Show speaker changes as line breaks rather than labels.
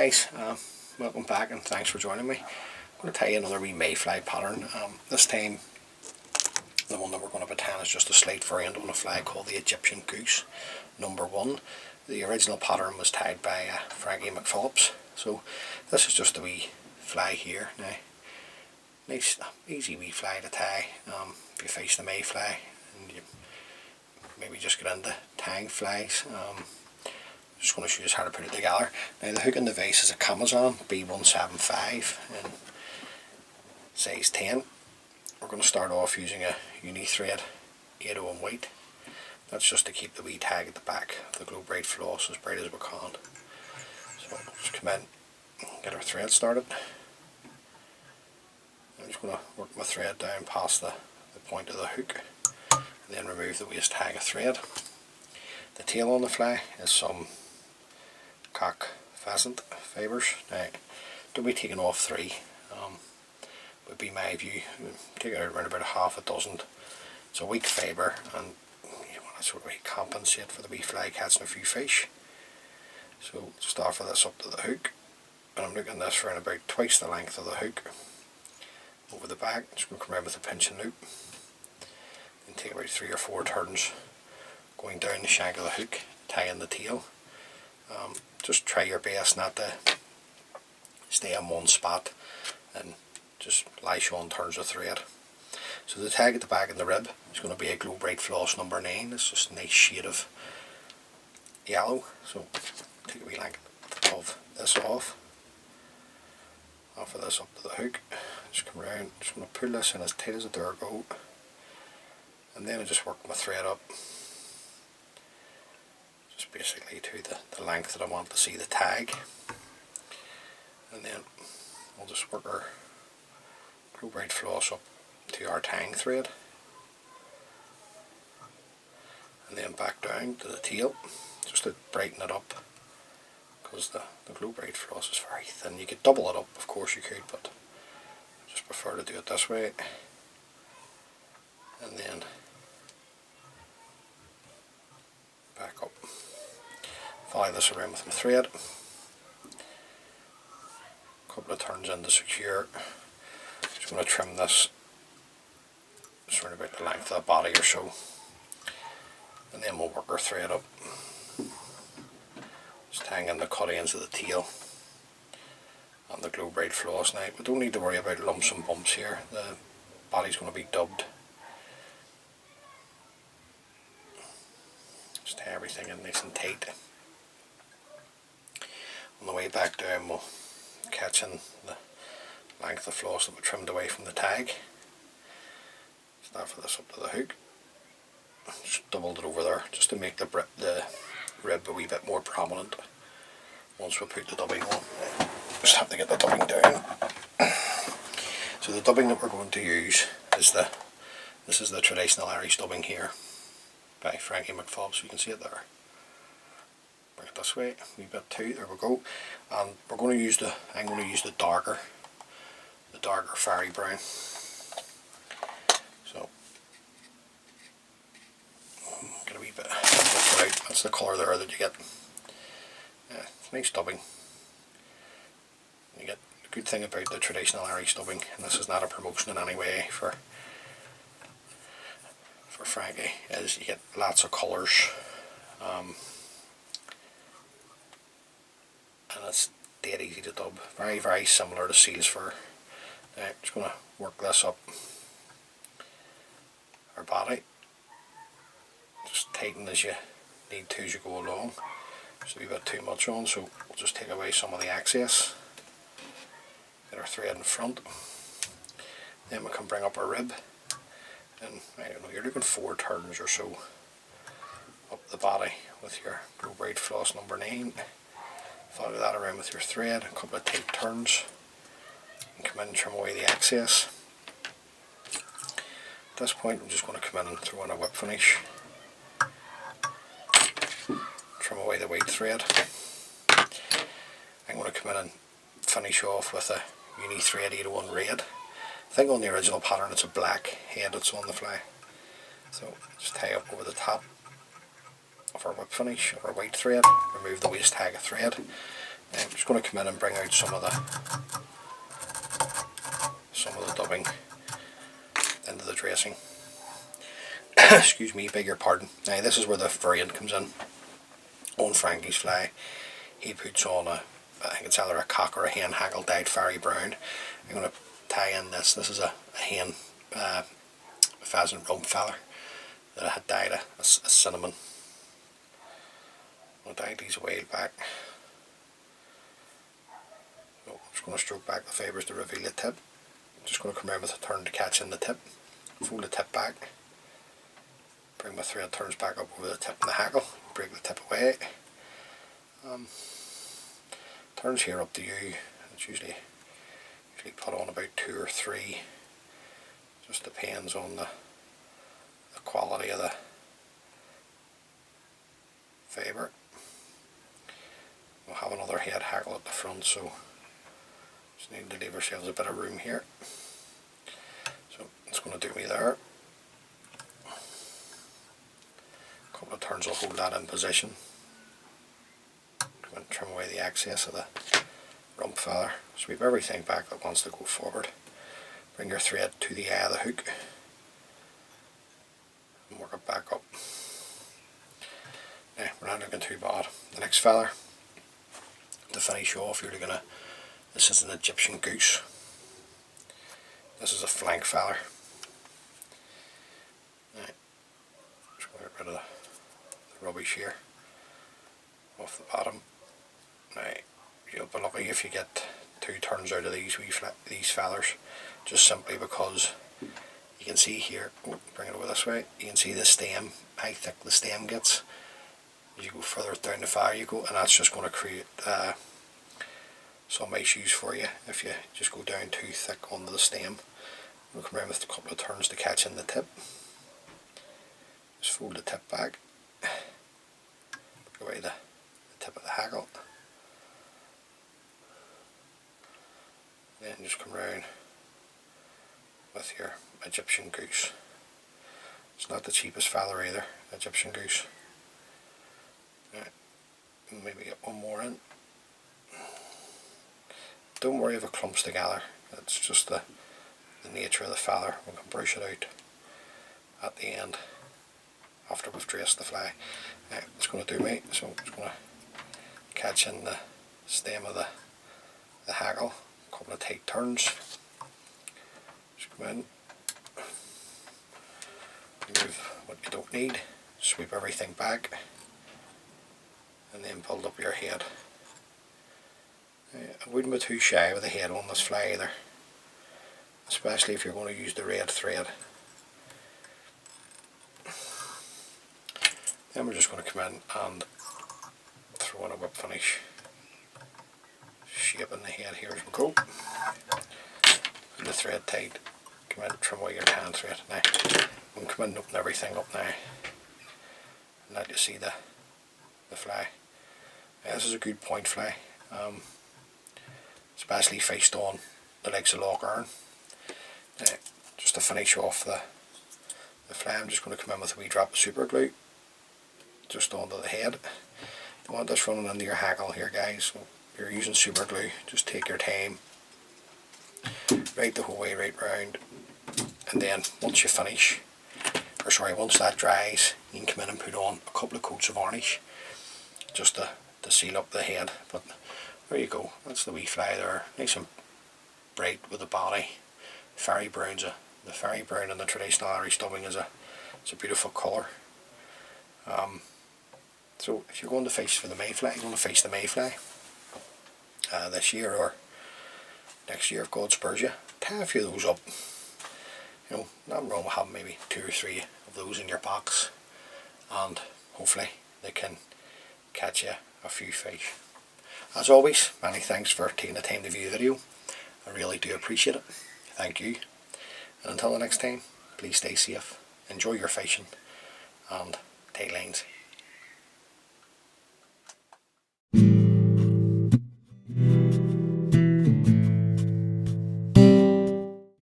guys, welcome back and thanks for joining me. I'm going to tell you another wee mayfly pattern. This time the one that we're going to pretend is just a slight variant on a fly called the Egyptian Goose #1. The original pattern was tied by Frankie McPhillips, so this is just a wee fly here. Now, nice easy wee fly to tie. If you face the mayfly and you maybe just get into tying flies, just going to show you how to put it together. Now the hook and the vise is a Camazon B175 in size 10. We're going to start off using a uni thread 801 weight. That's just to keep the wee tag at the back of the Glo Bright floss as bright as we can. So just come in and get our thread started. I'm just going to work my thread down past the point of the hook and then remove the waist tag of thread. The tail on the fly is some cock pheasant fibres. Now don't be taking off 3, would be my view. Take it out around about half a dozen. It's a weak fibre and you want to sort of compensate for the wee fly catching a few fish. So just offer this up to the hook, and I'm looking this around about twice the length of the hook over the back. Just going to come around with a pinching loop and take about 3 or 4 turns going down the shank of the hook, tying the tail. Just try your best not to stay in one spot and just lash on turns of thread. So the tag at the back of the rib is going to be a Glo Bright floss #9. It's just a nice shade of yellow. So take a wee length of this off. Offer this up to the hook. Just come around. Just going to pull this in as tight as a dare go, and then I just work my thread up. Just basically to the length that I want to see the tag, and then I'll just work our Glo Bright floss up to our tying thread, and then back down to the tail just to brighten it up, because the Glo Bright floss is very thin. You could double it up, of course you could, but I just prefer to do it this way. And then back up. Follow this around with my thread. A couple of turns in to secure. Just going to trim this just around about the length of the body or so, and then we'll work our thread up. Just tying in the cut ends of the tail and the Glo Bright floss. Now we don't need to worry about lumps and bumps here. The body's going to be dubbed. Just tie everything in nice and tight. On the way back down we'll catch in the length of floss that we trimmed away from the tag. Just offer this up to the hook. Just doubled it over there just to make the rib a wee bit more prominent once we put the dubbing on. Just have to get the dubbing down. So the dubbing that we're going to use is this is the traditional Irish dubbing here by Frankie McPhillips. You can see it there. Bring it this way, a wee bit too. There we go. And we're going to use I'm going to use the darker fiery brown. So get a wee bit. That's the colour there that you get. Yeah, it's nice dubbing. You get the good thing about the traditional Irish dubbing, and this is not a promotion in any way for Frankie, is you get lots of colours. And it's dead easy to dub. Very, very similar to seal's fur. Now, I'm just going to work this up our body. Just tighten as you need to as you go along. Just a wee bit too much on, so we'll just take away some of the excess. Get our thread in front. Then we can bring up our rib. And I don't know, you're looking 4 turns or so up the body with your Glo Bright floss #9. Follow that around with your thread, a couple of tight turns, and come in and trim away the excess. At this point I'm just going to come in and throw in a whip finish. Trim away the white thread. I'm going to come in and finish off with a uni thread 801 red. I think on the original pattern it's a black head that's on the fly. So just tie up over the top of our whip finish, our white thread, remove the waist tag of thread, I'm just going to come in and bring out some of the dubbing into the dressing. Excuse me, beg your pardon. Now this is where the variant comes in. On Frankie's fly, he puts on I think it's either a cock or a hen hackle dyed fiery brown. I'm going to tie in this. This is a hen pheasant rump feather that I had dyed a cinnamon. I dyed these a while back. So I'm just going to stroke back the fibres to reveal the tip. I'm just going to come around with a turn to catch in the tip. Fold the tip back. Bring my thread turns back up over the tip and the hackle. Break the tip away. Turns here up to you. It's usually put on about 2 or 3. Just depends on the quality of the fibre. We'll have another head hackle at the front, so just need to leave ourselves a bit of room here. So it's going to do me there. A couple of turns will hold that in position. Come and trim away the excess of the rump feather. Sweep everything back that wants to go forward. Bring your thread to the eye of the hook and work it back up. Now, we're not looking too bad. The next feather, to finish off, you're looking at, this is an Egyptian goose. This is a flank feather. Now, just going to get rid of the rubbish here off the bottom. Now, you'll be lucky if you get 2 turns out of these feathers, just simply because you can see here, bring it over this way, you can see the stem, how thick the stem gets. As you go further down the fire you go, and that's just going to create some issues for you if you just go down too thick onto the stem. We'll come around with a couple of turns to catch in the tip. Just fold the tip back, put away the tip of the hackle, then just come round with your Egyptian goose. It's not the cheapest feather either, Egyptian goose. Right. Maybe get one more in. Don't worry if it clumps together, it's just the nature of the feather. We can brush it out at the end after we've dressed the fly. Right, it's going to do me, so I'm just going to catch in the stem of the hackle, a couple of tight turns. Just come in, remove what you don't need, sweep everything back, and then build up your head. I wouldn't be too shy with the head on this fly either, especially if you're going to use the red thread. Then we're just going to come in and throw in a whip finish, shaping the head here as we go. Put the thread tight, come in, trim away your tan thread. Now, we can come in and open everything up now, and let you see the fly. Now, this is a good point fly, especially faced on the legs of Loch Iron. Now, just to finish off the fly, I'm just going to come in with a wee drop of super glue just onto the head. You want this running into your hackle here, guys, so if you're using super glue, just take your time, right the whole way right round, and then once you finish, or sorry, once that dries, you can come in and put on a couple of coats of varnish just to seal up the head. But there you go, that's the wee fly there, nice and bright with the body. Fairy brown's the fairy brown in the traditional Irish dubbing is a beautiful colour. So if you're going to fish for the mayfly, you're going to fish the mayfly this year or next year if God spurs you, tie a few of those up. You know, nothing wrong with having maybe 2 or 3 of those in your box, and hopefully they can catch you a few fish. As always, many thanks for taking the time to view the video. I really do appreciate it. Thank you. And until the next time, please stay safe, enjoy your fishing, and tight lines.